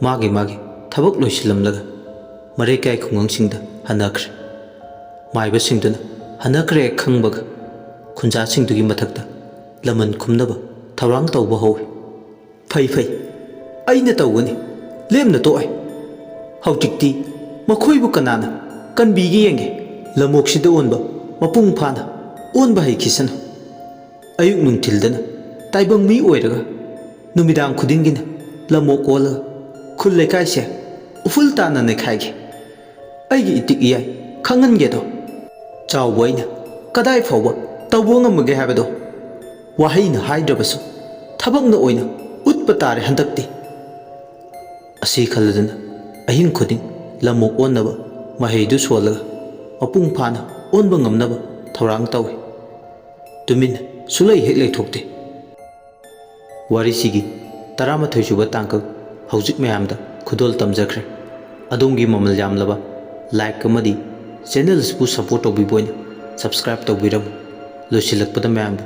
ꯃꯥꯒꯤ ꯊꯕꯛ ꯂꯣꯏꯁꯤꯜꯂꯝꯂꯒ ꯃꯔꯩꯀꯥꯏ ꯈꯨꯡꯒꯪꯁꯤꯡꯗ ꯍꯟꯅꯈ꯭ꯔꯦ꯫ ꯃꯥꯏꯕꯁꯤꯡꯗꯨꯅ ꯍꯟꯅꯈ꯭ꯔꯦ ꯈꯪꯕꯒ ꯈꯨꯟꯖꯥꯁꯤꯡꯗꯨꯒꯤ ꯃꯊꯛꯇ ꯂꯃꯟ ꯈꯨꯝꯅꯕ ꯊꯧꯔꯥꯡ ꯇꯧꯕ ꯍꯧꯏ꯫ ꯐꯩ ꯑꯩꯅ ꯇꯧꯒꯅꯤ, ꯂꯦꯝꯅ ꯇꯣꯛꯑꯣꯏ꯫ ꯍꯧꯖꯤꯛꯇꯤ ꯃꯈꯣꯏꯕꯨ ꯀꯅꯥꯅ ꯀꯟꯕꯤꯒꯦ ꯌꯦꯡꯒꯦ꯫ ꯂꯝꯑꯣꯛꯁꯤꯗ ꯑꯣꯟꯕ ꯃꯄꯨꯡ ꯐꯥꯅ ꯑꯣꯟꯕ ꯍꯩꯈꯤꯁꯅꯨ꯫ ꯑꯌꯨꯛ ꯅꯨꯡꯊꯤꯜꯗꯅ ꯇꯥꯏꯕꯪ ꯃꯤ ꯑꯣꯏꯔꯒ ꯅꯨꯃꯤꯗꯥꯡ ꯈꯨꯗꯤꯡꯒꯤꯅ ꯂꯝꯑꯣꯛ ꯑꯣꯜꯂꯒ ꯈꯨꯜ ꯂꯩꯀꯥꯏꯁꯦ ꯎꯐꯨꯜ ꯇꯥꯅ ꯅꯩꯈꯥꯏꯒꯦ꯫ ꯑꯩꯒꯤ ꯏꯇꯤꯛ ꯏꯌꯥꯏ ꯈꯪꯍꯟꯒꯦꯗꯣ꯫ ꯆꯥꯎꯕ ꯑꯩꯅ ꯀꯗꯥꯏ ꯐꯥꯎꯕ ꯇꯧꯕ ꯉꯝꯃꯒꯦ ꯍꯥꯏꯕꯗꯣ ꯋꯥꯍꯩꯅ ꯍꯥꯏꯗ꯭ꯔꯕꯁꯨ ꯊꯕꯛꯅ ꯑꯣꯏꯅ ꯎꯠꯄ ꯇꯥꯔꯦ ꯍꯟꯗꯛꯇꯤ꯫ ꯑꯁꯤ ꯈꯜꯂꯗꯨꯅ ꯑꯍꯤꯡ ꯈꯨꯗꯤꯡ ꯂꯝꯃꯣꯛ ꯑꯣꯟꯅꯕ ꯃꯍꯩꯗꯨ ꯁꯣꯜꯂꯒ ꯃꯄꯨꯡ ꯐꯥꯅ ꯑꯣꯟꯕ ꯉꯝꯅꯕ ꯊꯧꯔꯥꯡ ꯇꯧꯏ꯫ ꯇꯨꯃꯤꯟꯅ ꯁꯨꯛꯂꯩ ꯍꯦꯛ ꯂꯩꯊꯣꯛꯇꯦ꯫ ꯋꯥꯔꯤꯁꯤꯒꯤ 11 ꯁꯨꯕ ꯇꯥꯡꯀꯛ ꯍꯧꯖꯤꯛ ꯃꯌꯥꯝꯗ ꯈꯨꯗꯣꯜ ꯇꯝꯖꯈ꯭ꯔꯦ꯫ ꯑꯗꯣꯝꯒꯤ ꯃꯃꯜ ꯌꯥꯝꯂꯕ ꯂꯥꯏꯛ ꯑꯃꯗꯤ ꯆꯦꯅꯦꯜ ꯑꯁꯤꯕꯨ ꯁꯄꯣꯔꯠ ꯇꯧꯕꯤꯕ ꯑꯣꯏꯅ ꯁꯕꯁꯀ꯭ꯔꯥꯏꯕ ꯇꯧꯕꯤꯔꯝꯃꯨ꯫ ꯂꯣꯏꯁꯤꯜꯂꯛꯄꯗ ꯃꯌꯥꯝꯕꯨ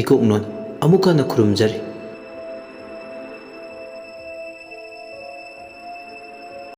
ꯏꯀꯣꯛꯅꯣꯟ ꯑꯃꯨꯛ ꯍꯟꯅ ꯈꯨꯔꯨꯝꯖꯔꯤ꯫